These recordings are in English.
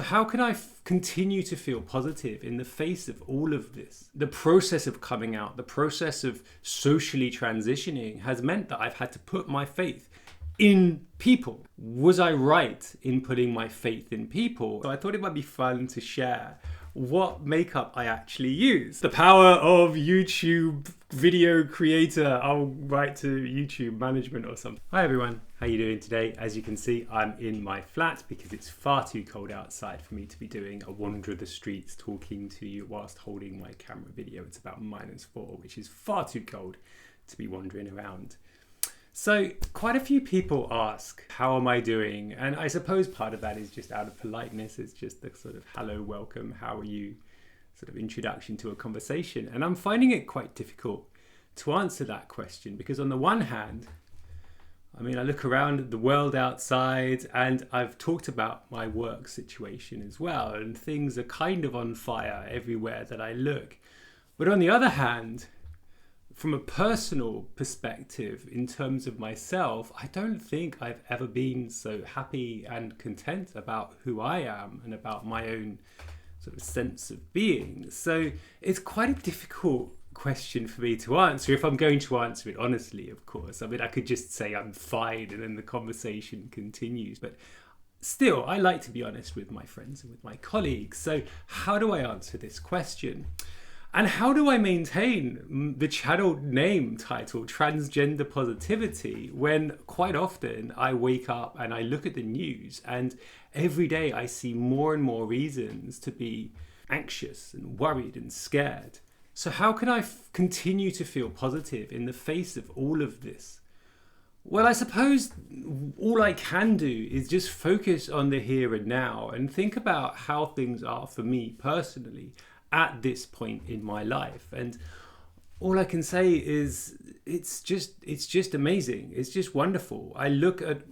How can I continue to feel positive in the face of all of this? The process of coming out, the process of socially transitioning has meant that I've had to put my faith in people. Was I right in putting my faith in people? So I thought it might be fun to share what makeup I actually use. The power of YouTube video creator. I'll write to YouTube management or something. Hi everyone, how you doing today? As you can see, I'm in my flat because it's far too cold outside for me to be doing a wander the streets talking to you whilst holding my camera video. It's about -4, which is far too cold to be wandering around. So quite a few people ask, how am I doing? And I suppose part of that is just out of politeness. It's just the sort of hello, welcome, how are you sort of introduction to a conversation. And I'm finding it quite difficult to answer that question because on the one hand, I mean, I look around at the world outside and I've talked about my work situation as well. And things are kind of on fire everywhere that I look. But on the other hand, from a personal perspective, in terms of myself, I don't think I've ever been so happy and content about who I am and about my own sort of sense of being. So it's quite a difficult question for me to answer, if I'm going to answer it honestly, of course. I mean, I could just say I'm fine and then the conversation continues. But still, I like to be honest with my friends and with my colleagues. So how do I answer this question? And how do I maintain the channel name title, Transgender Positivity, when quite often I wake up and I look at the news and every day I see more and more reasons to be anxious and worried and scared. So how can I continue to feel positive in the face of all of this? Well, I suppose all I can do is just focus on the here and now and think about how things are for me personally at this point in my life. And all I can say is it's just amazing. It's just wonderful. I look at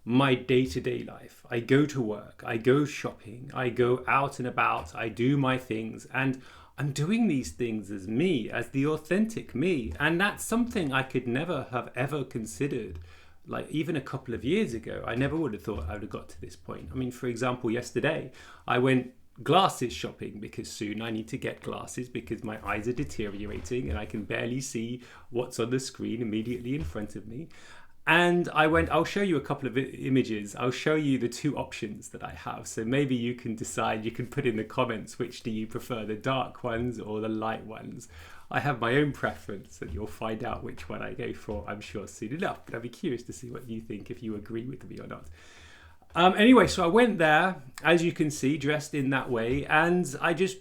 my day-to-day life. I go to work, I go shopping, I go out and about, I do my things, and I'm doing these things as me, as the authentic me. And that's something I could never have ever considered. Like even a couple of years ago, I never would have thought I would have got to this point. I mean, for example, yesterday I went glasses shopping because soon I need to get glasses because my eyes are deteriorating and I can barely see what's on the screen immediately in front of me. And I went, I'll show you a couple of images. I'll show you the two options that I have. So maybe you can decide, you can put in the comments, which do you prefer, the dark ones or the light ones? I have my own preference and you'll find out which one I go for, I'm sure, soon enough. But I'd be curious to see what you think, if you agree with me or not. Anyway, so I went there, as you can see, dressed in that way, and I just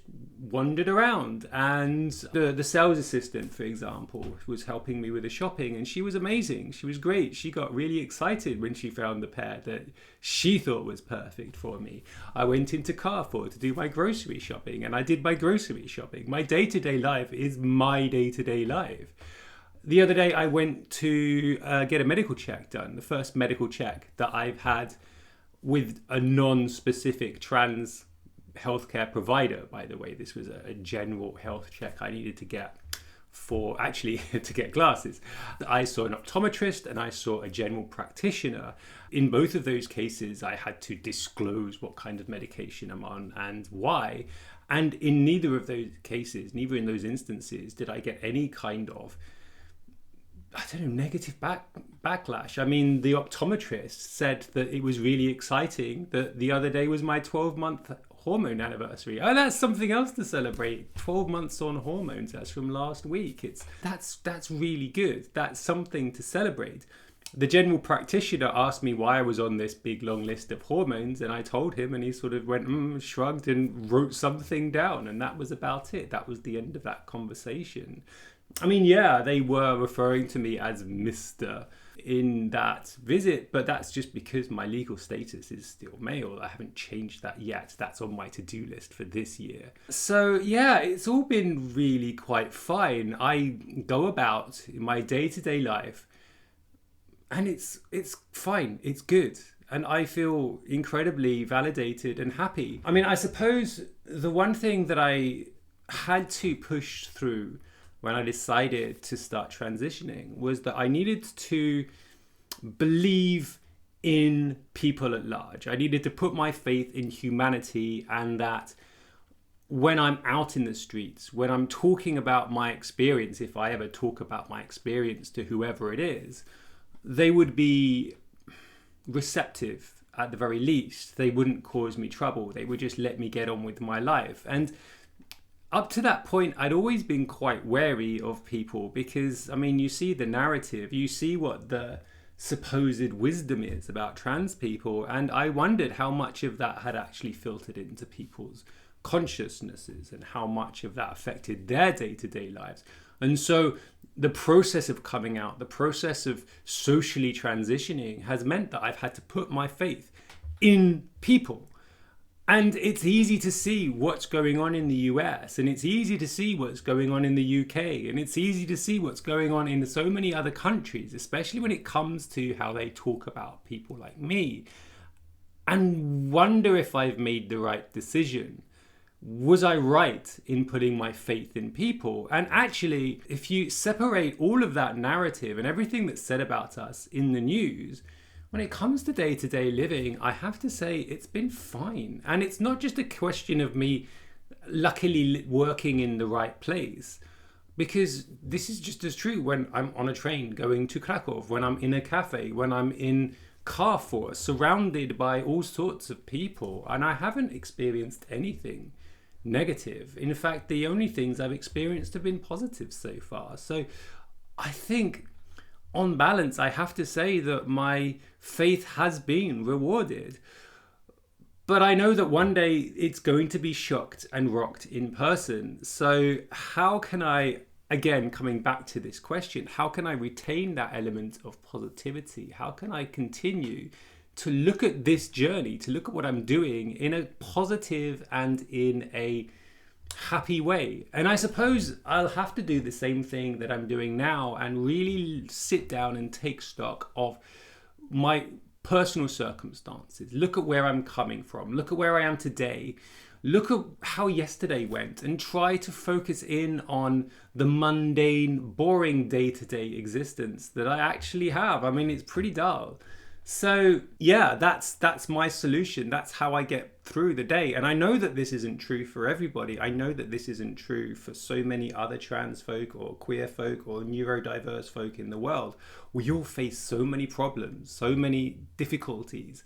wandered around. And the sales assistant, for example, was helping me with the shopping, and she was amazing. She was great. She got really excited when she found the pair that she thought was perfect for me. I went into Carrefour to do my grocery shopping, and I did my grocery shopping. My day-to-day life is my day-to-day life. The other day, I went to get a medical check done, the first medical check that I've had with a non-specific trans healthcare provider. By the way, this was a general health check I needed to get for actually to get glasses. I saw an optometrist and I saw a general practitioner. In both of those cases, I had to disclose what kind of medication I'm on and why. And in neither of those cases, neither in those instances, did I get any kind of, I don't know, negative backlash. I mean, the optometrist said that it was really exciting that the other day was my 12-month hormone anniversary. Oh, that's something else to celebrate. 12 months on hormones. That's from last week. That's really good. That's something to celebrate. The general practitioner asked me why I was on this big long list of hormones, and I told him, and he sort of went, shrugged and wrote something down, and that was about it. That was the end of that conversation. I mean, yeah, they were referring to me as Mr. in that visit, but that's just because my legal status is still male. I haven't changed that yet. That's on my to-do list for this year. So yeah, it's all been really quite fine. I go about in my day-to-day life and it's fine. It's good. And I feel incredibly validated and happy. I mean, I suppose the one thing that I had to push through when I decided to start transitioning was that I needed to believe in people at large. I needed to put my faith in humanity, and that when I'm out in the streets, when I'm talking about my experience, if I ever talk about my experience to whoever it is, they would be receptive at the very least. They wouldn't cause me trouble. They would just let me get on with my life. And up to that point, I'd always been quite wary of people because, I mean, you see the narrative, you see what the supposed wisdom is about trans people. And I wondered how much of that had actually filtered into people's consciousnesses and how much of that affected their day-to-day lives. And so the process of coming out, the process of socially transitioning has meant that I've had to put my faith in people. And it's easy to see what's going on in the US, and it's easy to see what's going on in the UK, and it's easy to see what's going on in so many other countries, especially when it comes to how they talk about people like me, and wonder if I've made the right decision. Was I right in putting my faith in people? And actually, if you separate all of that narrative and everything that's said about us in the news, when it comes to day-to-day living, I have to say it's been fine. And it's not just a question of me luckily working in the right place, because this is just as true when I'm on a train going to Krakow, when I'm in a cafe, when I'm in Carrefour, surrounded by all sorts of people, and I haven't experienced anything negative. In fact, the only things I've experienced have been positive so far. So I think on balance, I have to say that my faith has been rewarded. But I know that one day it's going to be shocked and rocked in person. So how can I, again, coming back to this question, how can I retain that element of positivity? How can I continue to look at this journey, to look at what I'm doing in a positive and in a happy way? And I suppose I'll have to do the same thing that I'm doing now and really sit down and take stock of my personal circumstances. Look at where I'm coming from. Look at where I am today. Look at how yesterday went and try to focus in on the mundane, boring day-to-day existence that I actually have. I mean, it's pretty dull. So yeah, that's my solution. That's how I get through the day. And I know that this isn't true for everybody. I know that this isn't true for so many other trans folk or queer folk or neurodiverse folk in the world. We all face so many problems, so many difficulties.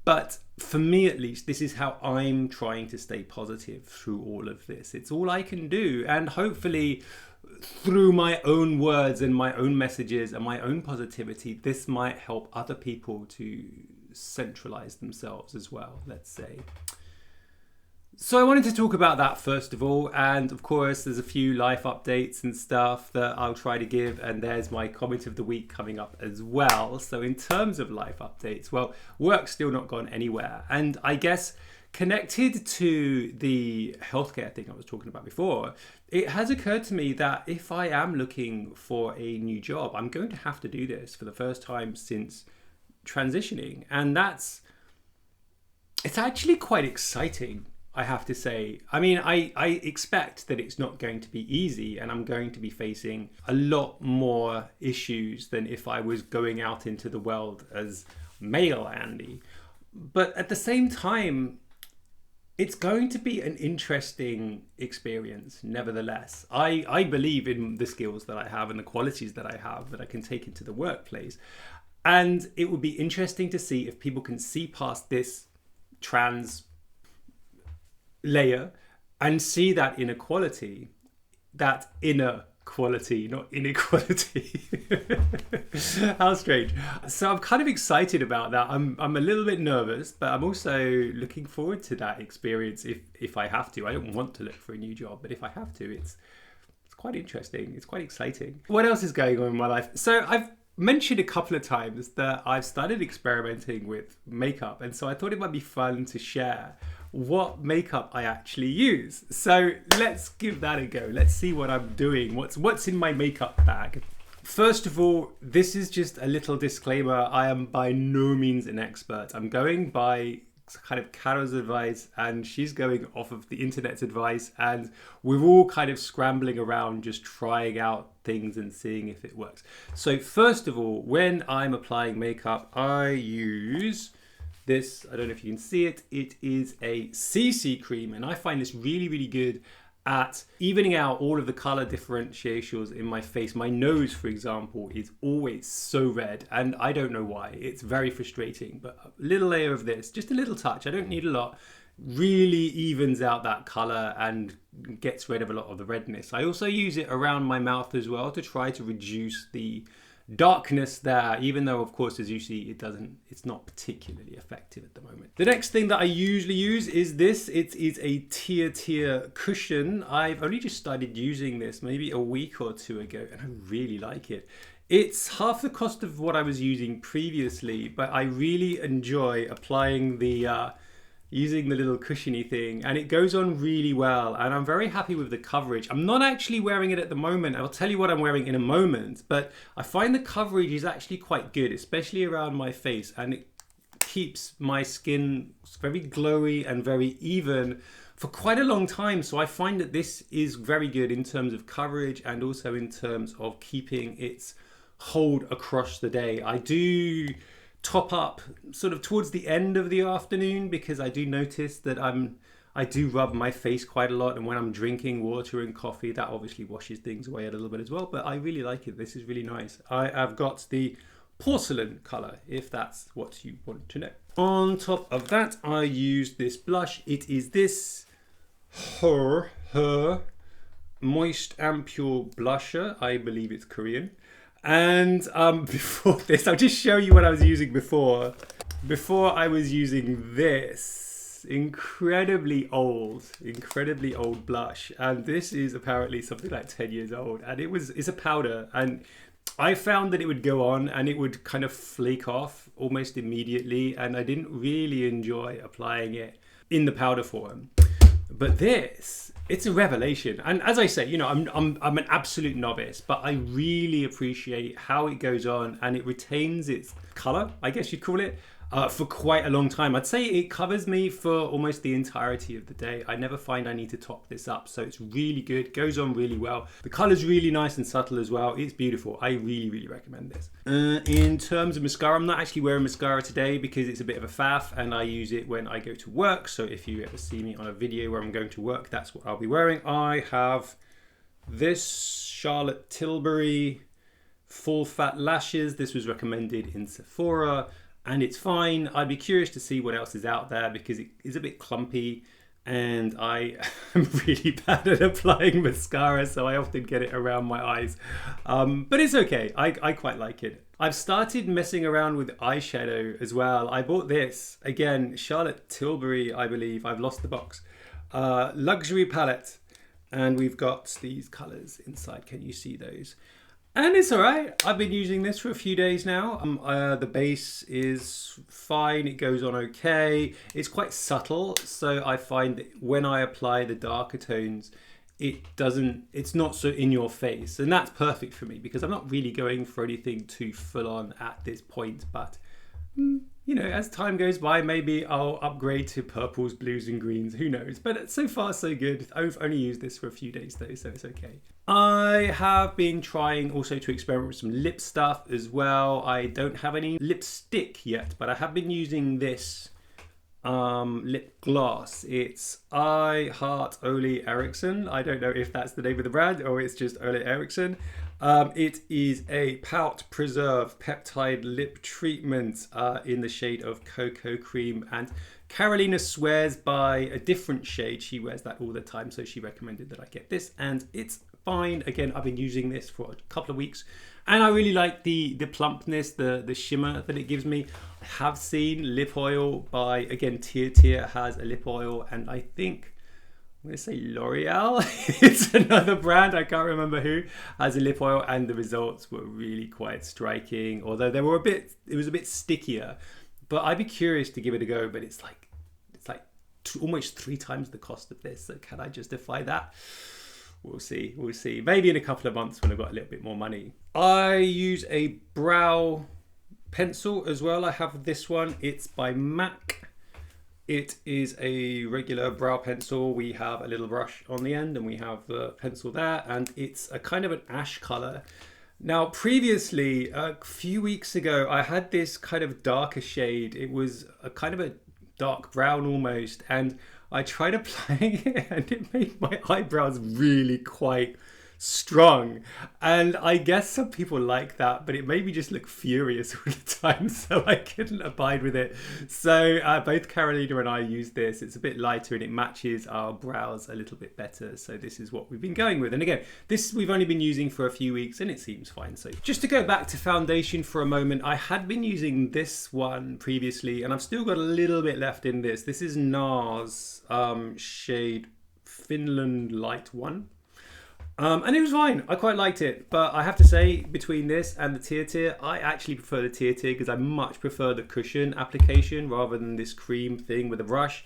But for me, at least, this is how I'm trying to stay positive through all of this. It's all I can do. And hopefully, through my own words and my own messages and my own positivity, this might help other people to centralize themselves as well, let's say. So I wanted to talk about that first of all, and of course there's a few life updates and stuff that I'll try to give, and there's my comment of the week coming up as well. So in terms of life updates, well, work's still not gone anywhere, and I guess connected to the healthcare thing I was talking about before, it has occurred to me that if I am looking for a new job, I'm going to have to do this for the first time since transitioning. And it's actually quite exciting, I have to say. I mean, I expect that it's not going to be easy, and I'm going to be facing a lot more issues than if I was going out into the world as male Andy. But at the same time, it's going to be an interesting experience, nevertheless. I believe in the skills that I have and the qualities that I have that I can take into the workplace. And it would be interesting to see if people can see past this trans layer and see that inequality, that inner quality, not inequality. How strange. So I'm kind of excited about that. I'm a little bit nervous, but I'm also looking forward to that experience if I have to. I don't want to look for a new job, but if I have to, it's quite interesting. It's quite exciting. What else is going on in my life? So I've mentioned a couple of times that I've started experimenting with makeup, and so I thought it might be fun to share what makeup I actually use. So let's give that a go. Let's see what I'm doing. What's in my makeup bag. First of all, this is just a little disclaimer. I am by no means an expert. I'm going by kind of Carol's advice, and she's going off of the internet's advice, and we're all kind of scrambling around just trying out things and seeing if it works. So first of all, when I'm applying makeup, I use this. I don't know if you can see it. It is a CC cream, and I find this really, really good at evening out all of the color differentiations in my face. My nose, for example, is always so red, and I don't know why. It's very frustrating, but a little layer of this, just a little touch, I don't need a lot, really evens out that color and gets rid of a lot of the redness. I also use it around my mouth as well to try to reduce the darkness there, even though of course, as you see, it's not particularly effective at the moment. The next thing that I usually use is this. It is a Tier cushion. I've only just started using this maybe a week or two ago, and I really like it. It's half the cost of what I was using previously, but I really enjoy applying the using the little cushiony thing, and it goes on really well, and I'm very happy with the coverage. I'm not actually wearing it at the moment. I'll tell you what I'm wearing in a moment, but I find the coverage is actually quite good, especially around my face, and it keeps my skin very glowy and very even for quite a long time. So I find that this is very good in terms of coverage and also in terms of keeping its hold across the day. I do top up sort of towards the end of the afternoon because I do notice that I do rub my face quite a lot, and when I'm drinking water and coffee, that obviously washes things away a little bit as well. But I really like it. This is really nice. I've got the porcelain color, if that's what you want to know. On top of that, I use this blush. It is this Her Moist and Pure Blusher. I believe it's Korean. And before this, I'll just show you what I was using before. Before I was using this incredibly old blush, and this is apparently something like 10 years old, and it's a powder, and I found that it would go on and it would kind of flake off almost immediately, and I didn't really enjoy applying it in the powder form. But this, it's a revelation. And as I say, you know, I'm an absolute novice, but I really appreciate how it goes on, and it retains its color, I guess you'd call it, for quite a long time. I'd say it covers me for almost the entirety of the day. I never find I need to top this up, so it's really good, goes on really well. The color's really nice and subtle as well. It's beautiful. I really, really recommend this. In terms of mascara, I'm not actually wearing mascara today because it's a bit of a faff, and I use it when I go to work. So if you ever see me on a video where I'm going to work, that's what I'll be wearing. I have this Charlotte Tilbury Full Fat Lashes. This was recommended in Sephora, and it's fine. I'd be curious to see what else is out there because it is a bit clumpy, and I am really bad at applying mascara, so I often get it around my eyes. But it's okay. I quite like it. I've started messing around with eyeshadow as well. I bought this, again, Charlotte Tilbury, I believe. I've lost the box. Luxury palette, and we've got these colors inside. Can you see those? And it's all right. I've been using this for a few days now. The base is fine. It goes on okay. It's quite subtle, so I find that when I apply the darker tones, it's not so in your face. And that's perfect for me because I'm not really going for anything too full on at this point. But, you know, as time goes by, maybe I'll upgrade to purples, blues and greens. Who knows? But so far, so good. I've only used this for a few days though, so it's okay. I have been trying also to experiment with some lip stuff as well. I don't have any lipstick yet, but I have been using this lip gloss. It's I Heart Ole Eriksson. I don't know if that's the name of the brand or it's just Ole Eriksson. It is a Pout Preserve Peptide Lip Treatment in the shade of Cocoa Cream, and Carolina swears by a different shade. She wears that all the time, so she recommended that I get this, and it's fine. Again, I've been using this for a couple of weeks, and I really like the plumpness, the shimmer that it gives me. I have seen lip oil by, again, Tier has a lip oil, and I think I'm going to say L'Oreal. It's another brand, I can't remember who, has a lip oil, and the results were really quite striking, although it was a bit stickier. But I'd be curious to give it a go, but it's like almost 3 times the cost of this. So can I justify that? We'll see. Maybe in a couple of months when I've got a little bit more money. I use a brow pencil as well. I have this one. It's by MAC. It is a regular brow pencil. We have a little brush on the end and we have the pencil there, and it's a kind of an ash color. Now, previously, a few weeks ago, I had this kind of darker shade. It was a kind of a dark brown almost, and I tried applying it and it made my eyebrows really quite strong. And I guess some people like that, but it made me just look furious all the time, so I couldn't abide with it. So both Carolina and I use this. It's a bit lighter and it matches our brows a little bit better, so this is what we've been going with. And again, this we've only been using for a few weeks and it seems fine. So just to go back to foundation for a moment, I had been using this one previously and I've still got a little bit left in this. This is NARS shade Finland Light 1. And it was fine. I quite liked it. But I have to say, between this and the tear, I actually prefer the tear because I much prefer the cushion application rather than this cream thing with a brush.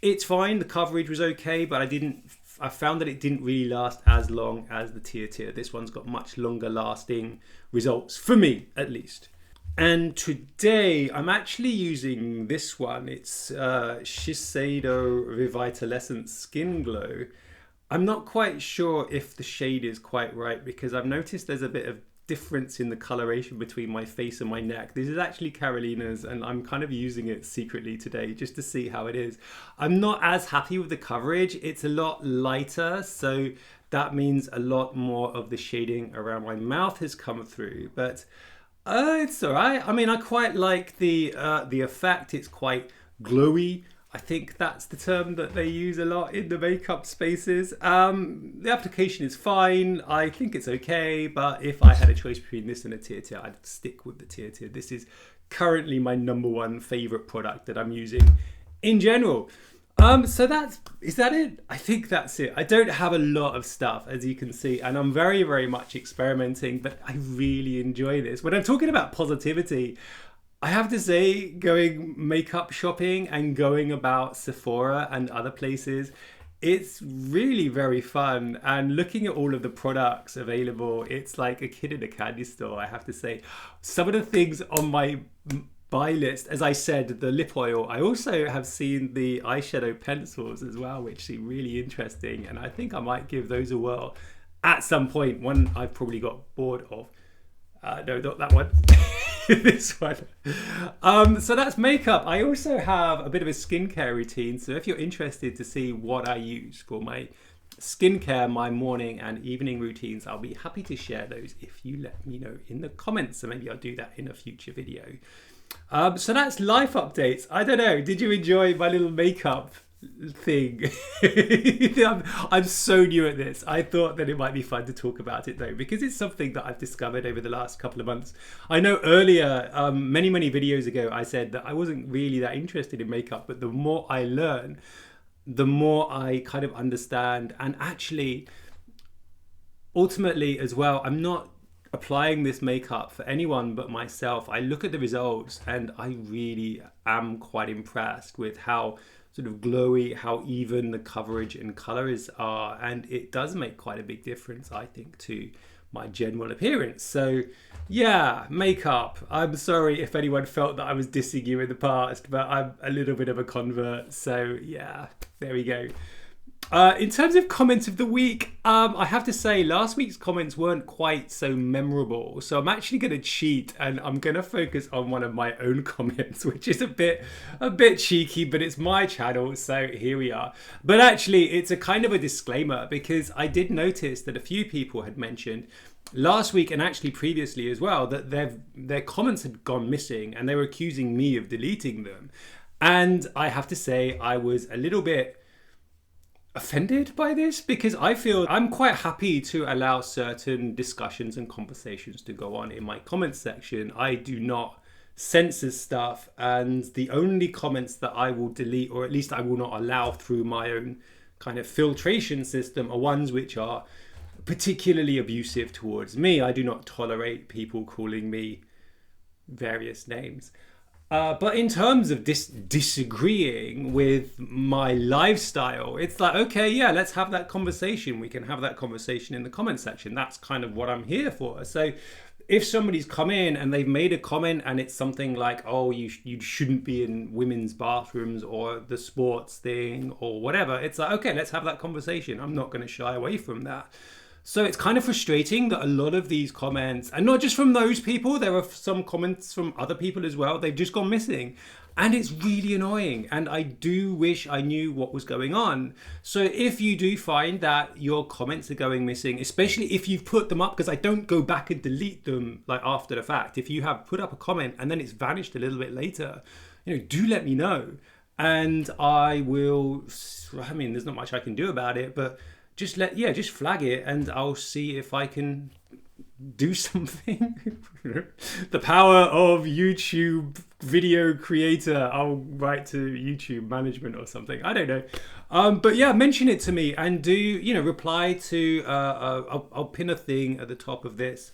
It's fine. The coverage was okay, but I found that it didn't really last as long as the tear. This one's got much longer lasting results, for me at least. And today I'm actually using this one. It's Shiseido Revitaliscent Skin Glow. I'm not quite sure if the shade is quite right because I've noticed there's a bit of difference in the coloration between my face and my neck. This is actually Carolina's and I'm kind of using it secretly today just to see how it is. I'm not as happy with the coverage. It's a lot lighter, so that means a lot more of the shading around my mouth has come through, but it's all right. I mean, I quite like the effect. It's quite glowy. I think that's the term that they use a lot in the makeup spaces. The application is fine. I think it's okay, but if I had a choice between this and a tear, I'd stick with the tear. This is currently my #1 favorite product that I'm using in general. So is that it? I think that's it. I don't have a lot of stuff, as you can see, and I'm very, very much experimenting, but I really enjoy this. When I'm talking about positivity, I have to say, going makeup shopping and going about Sephora and other places, it's really very fun. And looking at all of the products available, it's like a kid in a candy store, I have to say. Some of the things on my buy list, as I said, the lip oil, I also have seen the eyeshadow pencils as well, which seem really interesting. And I think I might give those a whirl at some point. One I've probably got bored of. No, not that one. This one. So that's makeup. I also have a bit of a skincare routine. So if you're interested to see what I use for my skincare, my morning and evening routines, I'll be happy to share those if you let me know in the comments. So maybe I'll do that in a future video. So that's life updates. I don't know. Did you enjoy my little makeup thing? I'm so new at this. I thought that it might be fun to talk about it though, because it's something that I've discovered over the last couple of months. I know earlier, many videos ago, I said that I wasn't really that interested in makeup, but the more I learn, the more I kind of understand. And actually, ultimately as well, I'm not applying this makeup for anyone but myself. I look at the results and I really am quite impressed with how sort of glowy, how even the coverage and colors are, and it does make quite a big difference, I think, to my general appearance. So yeah, makeup. I'm sorry if anyone felt that I was dissing you in the past, but I'm a little bit of a convert, so yeah, there we go. In terms of comments of the week, I have to say last week's comments weren't quite so memorable, so I'm actually going to cheat and I'm going to focus on one of my own comments, which is a bit cheeky, but it's my channel, so here we are. But actually, it's a kind of a disclaimer because I did notice that a few people had mentioned last week and actually previously as well that their comments had gone missing and they were accusing me of deleting them. And I have to say I was a little bit offended by this because I feel I'm quite happy to allow certain discussions and conversations to go on in my comments section. I do not censor stuff, and the only comments that I will delete, or at least I will not allow through my own kind of filtration system, are ones which are particularly abusive towards me. I do not tolerate people calling me various names. But in terms of disagreeing with my lifestyle, it's like, okay, yeah, let's have that conversation. We can have that conversation in the comment section. That's kind of what I'm here for. So if somebody's come in and they've made a comment and it's something like, oh, you shouldn't be in women's bathrooms or the sports thing or whatever, it's like, okay, let's have that conversation. I'm not going to shy away from that. So it's kind of frustrating that a lot of these comments, and not just from those people, there are some comments from other people as well, they've just gone missing. And it's really annoying. And I do wish I knew what was going on. So if you do find that your comments are going missing, especially if you've put them up, because I don't go back and delete them like after the fact. If you have put up a comment and then it's vanished a little bit later, do let me know. And I will, there's not much I can do about it, but just flag it and I'll see if I can do something. The power of YouTube video creator. I'll write to YouTube management or something. I don't know. But yeah, mention it to me and do, reply to, I'll pin a thing at the top of this.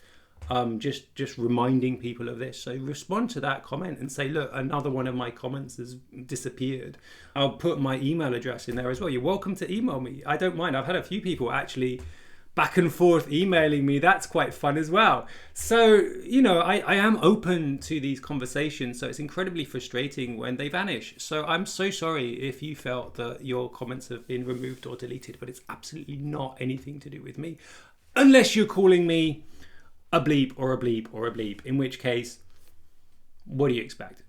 Just reminding people of this. So respond to that comment and say, look, another one of my comments has disappeared. I'll put my email address in there as well. You're welcome to email me. I don't mind. I've had a few people actually back and forth emailing me. That's quite fun as well. So, I am open to these conversations. So it's incredibly frustrating when they vanish. So I'm so sorry if you felt that your comments have been removed or deleted, but it's absolutely not anything to do with me. Unless you're calling me a bleep or a bleep or a bleep, in which case, what do you expect?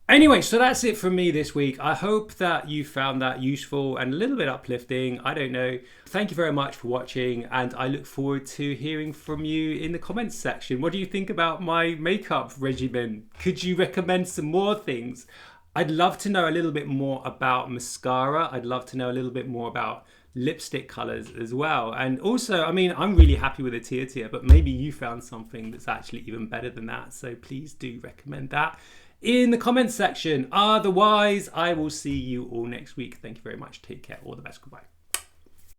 Anyway, so that's it from me this week. I hope that you found that useful and a little bit uplifting. I don't know. Thank you very much for watching, and I look forward to hearing from you in the comments section. What do you think about my makeup regimen? Could you recommend some more things? I'd love to know a little bit more about mascara. I'd love to know a little bit more about lipstick colors as well. And also, I'm really happy with the tier, but maybe you found something that's actually even better than that. So please do recommend that in the comments section. Otherwise, I will see you all next week. Thank you very much. Take care. All the best. Goodbye.